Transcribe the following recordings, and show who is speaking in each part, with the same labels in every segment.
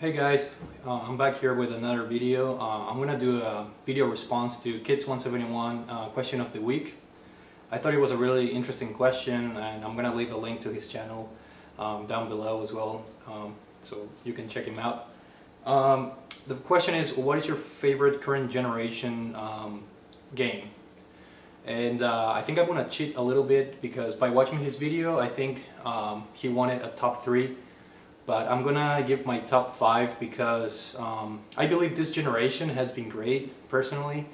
Speaker 1: Hey guys, I'm back here with another video. I'm gonna do a video response to Kids171 question of the week. I thought it was a really interesting question, and I'm gonna leave a link to his channel down below as well, so you can check him out. The question is, what is your favorite current generation game? And I think I'm gonna cheat a little bit because by watching his video, I think he wanted a top 3. But I'm gonna give my top 5 because I believe this generation has been great personally.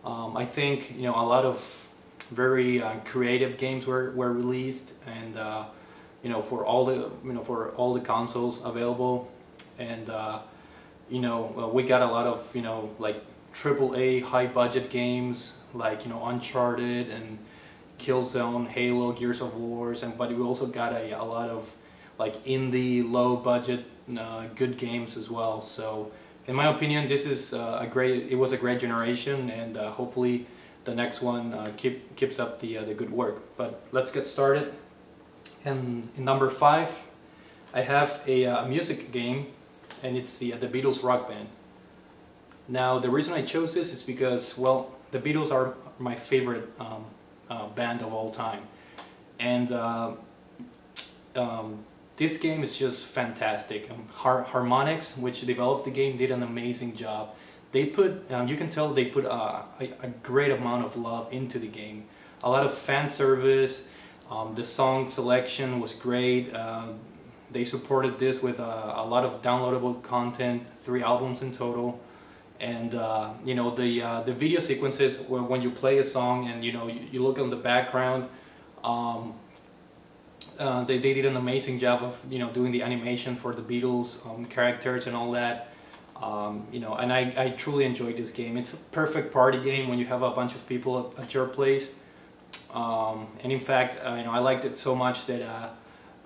Speaker 1: I think a lot of very creative games were released, and for all the consoles available, and we got a lot of like AAA high budget games like Uncharted and Killzone, Halo, Gears of Wars, but we also got a lot of like indie, low budget, good games as well. So in my opinion, this is it was a great generation, and hopefully the next one keeps up the good work. But let's get started. And in number 5, I have a music game, and it's the Beatles Rock Band. Now the reason I chose this is because, well, the Beatles are my favorite band of all time, and this game is just fantastic. Harmonix, which developed the game, did an amazing job. They put, you can tell they put a great amount of love into the game. A lot of fan service. The song selection was great. They supported this with a lot of downloadable content, 3 albums in total. And the video sequences when you play a song and you look on the background. They did an amazing job of doing the animation for the Beatles characters and all that. And I truly enjoyed this game. It's a perfect party game when you have a bunch of people at your place. And in fact, I liked it so much that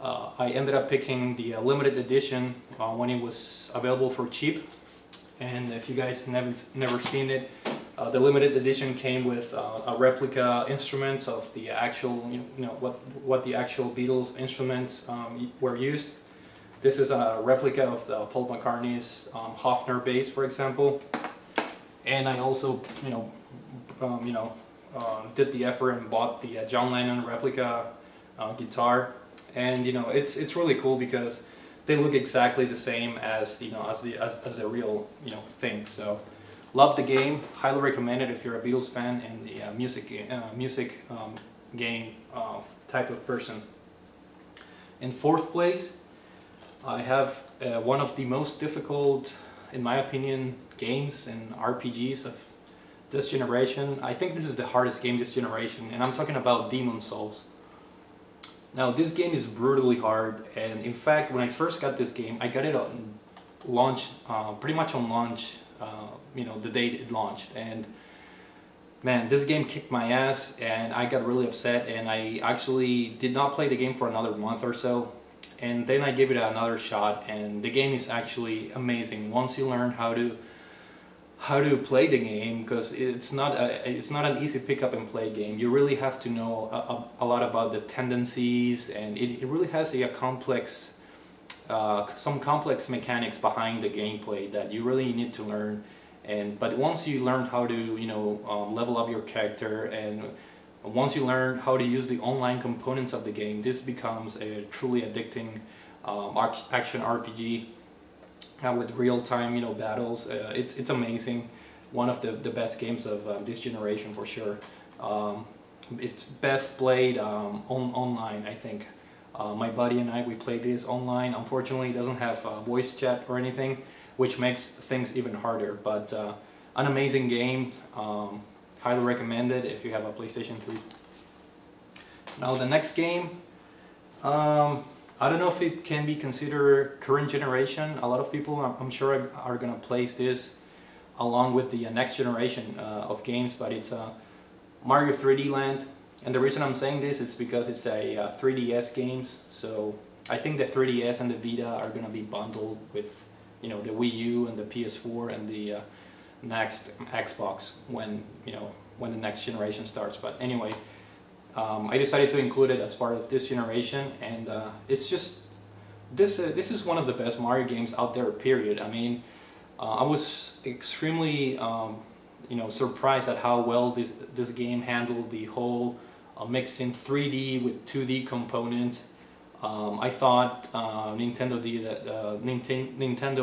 Speaker 1: I ended up picking the limited edition when it was available for cheap. And if you guys never seen it, the limited edition came with a replica instruments of the actual, what the actual Beatles instruments were used. This is a replica of the Paul McCartney's Hofner bass, for example. And I also, did the effort and bought the John Lennon replica guitar. And it's really cool because they look exactly the same as as the real thing. So. Love the game, highly recommend it if you're a Beatles fan and the music game type of person. In 4th place, I have one of the most difficult, in my opinion, games and RPGs of this generation. I think this is the hardest game this generation, and I'm talking about Demon's Souls. Now this game is brutally hard, and in fact when I first got this game, I got it on launch, pretty much on launch. The date it launched, and man, this game kicked my ass, and I got really upset, and I actually did not play the game for another month or so, and then I gave it another shot, and the game is actually amazing once you learn how to play the game, because it's not an easy pick up and play game. You really have to know a lot about the tendencies, and it really has a complex some complex mechanics behind the gameplay that you really need to learn. But once you learn how to level up your character, and once you learn how to use the online components of the game, this becomes a truly addicting action RPG with real-time battles. It's amazing. One of the best games of this generation for sure. It's best played online, I think. My buddy and I, we played this online. Unfortunately, it doesn't have voice chat or anything, which makes things even harder. But an amazing game. Highly recommended if you have a PlayStation 3. Now the next game, I don't know if it can be considered current generation. A lot of people, I'm sure, are gonna place this along with the next generation of games, but it's Mario 3D Land. And the reason I'm saying this is because it's a 3DS games, so I think the 3DS and the Vita are going to be bundled with the Wii U and the PS4 and the next Xbox when the next generation starts. But anyway, I decided to include it as part of this generation, and it's just this is one of the best Mario games out there, period. I mean, I was extremely surprised at how well this game handled the whole mixing 3D with 2D components. I thought Nintendo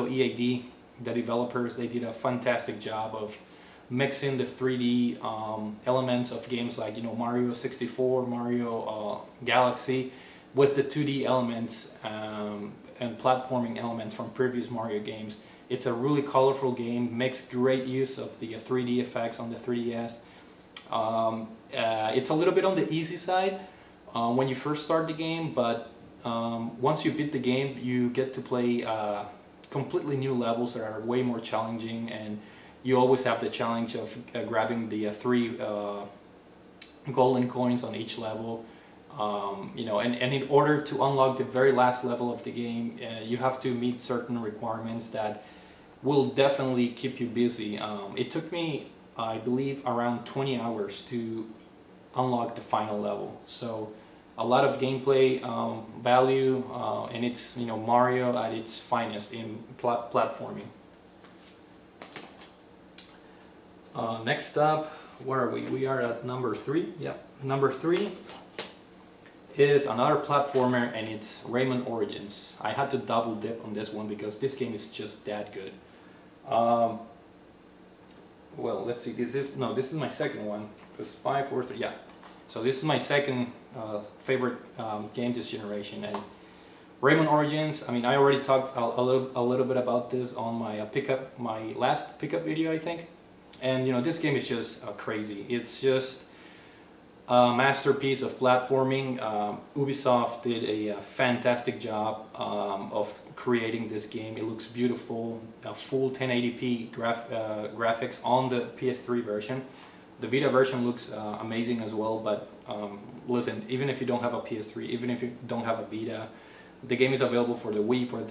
Speaker 1: EAD, the developers, they did a fantastic job of mixing the 3D elements of games like Mario 64, Mario Galaxy, with the 2D elements and platforming elements from previous Mario games. It's a really colorful game, makes great use of the 3D effects on the 3DS. It's a little bit on the easy side when you first start the game, but once you beat the game, you get to play completely new levels that are way more challenging, and you always have the challenge of grabbing the 3 golden coins on each level. And in order to unlock the very last level of the game, you have to meet certain requirements that will definitely keep you busy. It took me, I believe, around 20 hours to unlock the final level. So a lot of gameplay value, and it's Mario at its finest in platforming. Next up, where are we? We are at number 3. Yep, number 3 is another platformer, and it's Rayman Origins. I had to double dip on this one because this game is just that good. Well, let's see. This is my second one. It was 5, 4, 3. Yeah. So this is my second favorite game this generation, and Rayman Origins. I mean, I already talked a little bit about this on my my last pickup video, I think. And this game is just crazy. It's just a masterpiece of platforming. Ubisoft did a fantastic job of creating this game. It looks beautiful, full 1080p graphics on the PS3 version. The Vita version looks amazing as well, but listen, even if you don't have a PS3, even if you don't have a Vita, the game is available for the Wii, for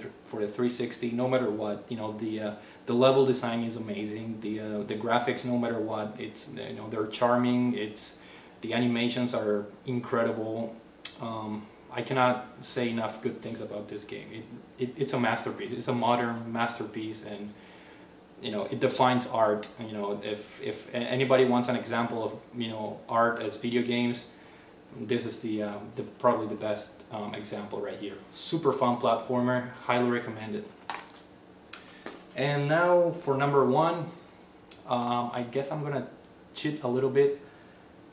Speaker 1: the 360. No matter what, the level design is amazing. The graphics, no matter what, it's they're charming. The animations are incredible. I cannot say enough good things about this game. It's a masterpiece. It's a modern masterpiece, and it defines art. If anybody wants an example of art as video games, this is probably the best example right here. Super fun platformer, highly recommended. And now for number 1, I guess I'm gonna cheat a little bit.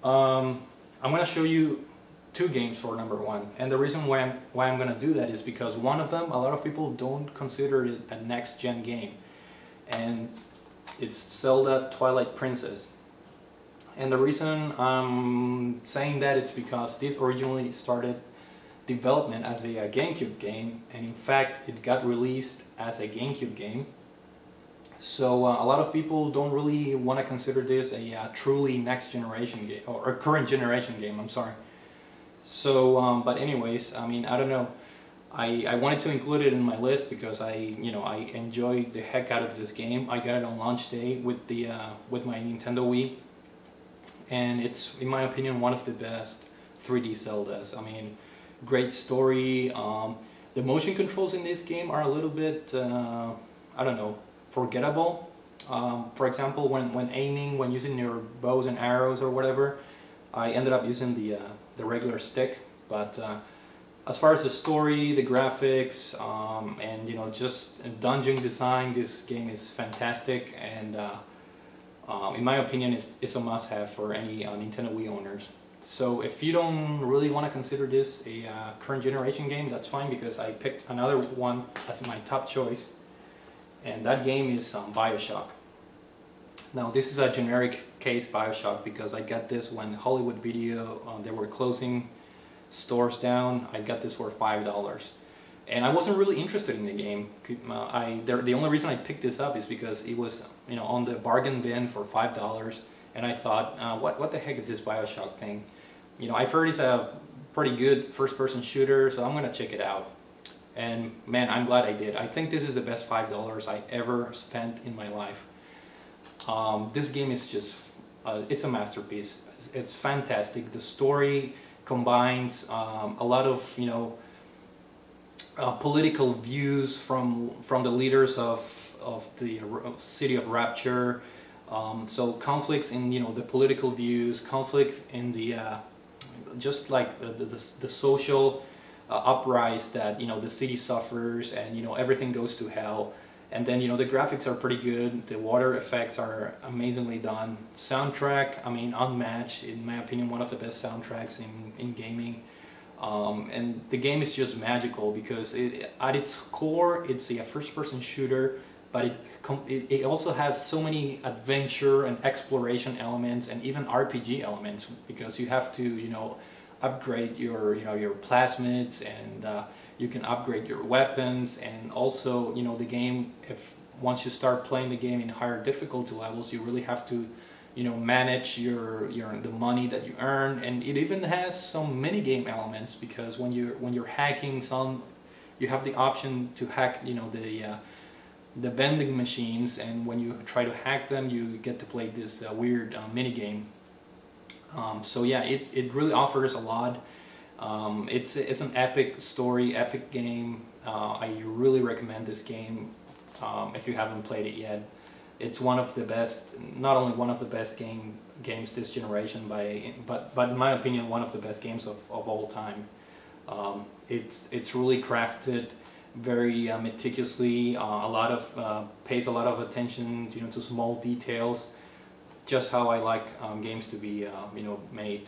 Speaker 1: I'm gonna show you 2 games for number 1, and the reason why I'm gonna do that is because one of them, a lot of people don't consider it a next-gen game, and it's Zelda Twilight Princess. And the reason I'm saying that, it's because this originally started development as a GameCube game, and in fact it got released as a GameCube game. So a lot of people don't really want to consider this a truly next generation game, or current generation game, I'm sorry. So, but anyways, I mean, I don't know. I wanted to include it in my list because I enjoyed the heck out of this game. I got it on launch day with my Nintendo Wii, and it's, in my opinion, one of the best 3D Zeldas. I mean, great story. The motion controls in this game are a little bit, I don't know, forgettable. For example, when aiming, when using your bows and arrows or whatever, I ended up using the regular stick. But as far as the story, the graphics, and just dungeon design, this game is fantastic, and in my opinion, it's a must-have for any Nintendo Wii owners. So if you don't really want to consider this a current generation game, that's fine, because I picked another one as my top choice, and that game is Bioshock. Now this is a generic case Bioshock because I got this when Hollywood Video, they were closing stores down. I got this for $5, and I wasn't really interested in the game. The only reason I picked this up is because it was on the bargain bin for $5, and I thought, what the heck is this Bioshock thing? I've heard it's a pretty good first-person shooter, so I'm gonna check it out. And man, I'm glad I did. I think this is the best $5 I ever spent in my life. This game is just, it's a masterpiece. It's fantastic. The story combines a lot of, political views from the leaders of the city of Rapture. So conflicts in, you know, the political views, conflict in the just like the social uprise that, you know, the city suffers, and, you know, everything goes to hell. And then, you know, the graphics are pretty good, the water effects are amazingly done, soundtrack, I mean, unmatched, in my opinion, one of the best soundtracks in gaming. And the game is just magical because at its core it's a first-person shooter, but it also has so many adventure and exploration elements, and even RPG elements, because you have to, you know, upgrade your, you know, your plasmids, and you can upgrade your weapons. And also, you know, the game, if once you start playing the game in higher difficulty levels, you really have to, you know, manage your the money that you earn. And it even has some mini game elements, because when you're hacking some, you have the option to hack, you know, the vending machines, and when you try to hack them, you get to play this weird mini game. So yeah, it really offers a lot. It's an epic story, epic game. I really recommend this game if you haven't played it yet. It's one of the best, not only one of the best games this generation, but in my opinion, one of the best games of all time. It's really crafted very meticulously. Pays a lot of attention, you know, to small details. Just how I like games to be, you know, made.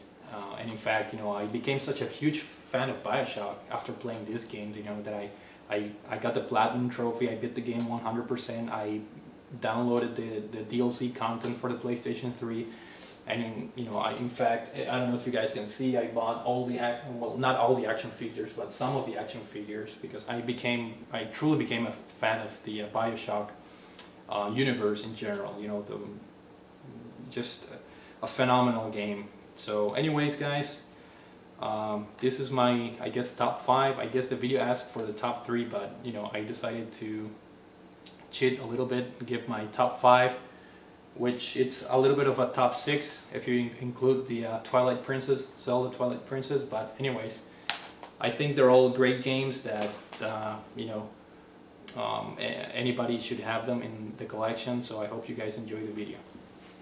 Speaker 1: And in fact, you know, I became such a huge fan of Bioshock after playing this game. You know, that I got the platinum trophy. I beat the game 100%. I downloaded the DLC content for the PlayStation 3, and, you know, in fact, I don't know if you guys can see, I bought all the well, not all the action figures, but some of the action figures, because I truly became a fan of the Bioshock universe in general. You know, just a phenomenal game. So anyways, guys, this is my, I guess, top 5. I guess the video asked for the top 3, but, you know, I decided to cheat a little bit, give my top 5, which it's a little bit of a top 6 if you include the Twilight Princess, Zelda Twilight Princess. But anyways, I think they're all great games that, you know, anybody should have them in the collection. So I hope you guys enjoy the video.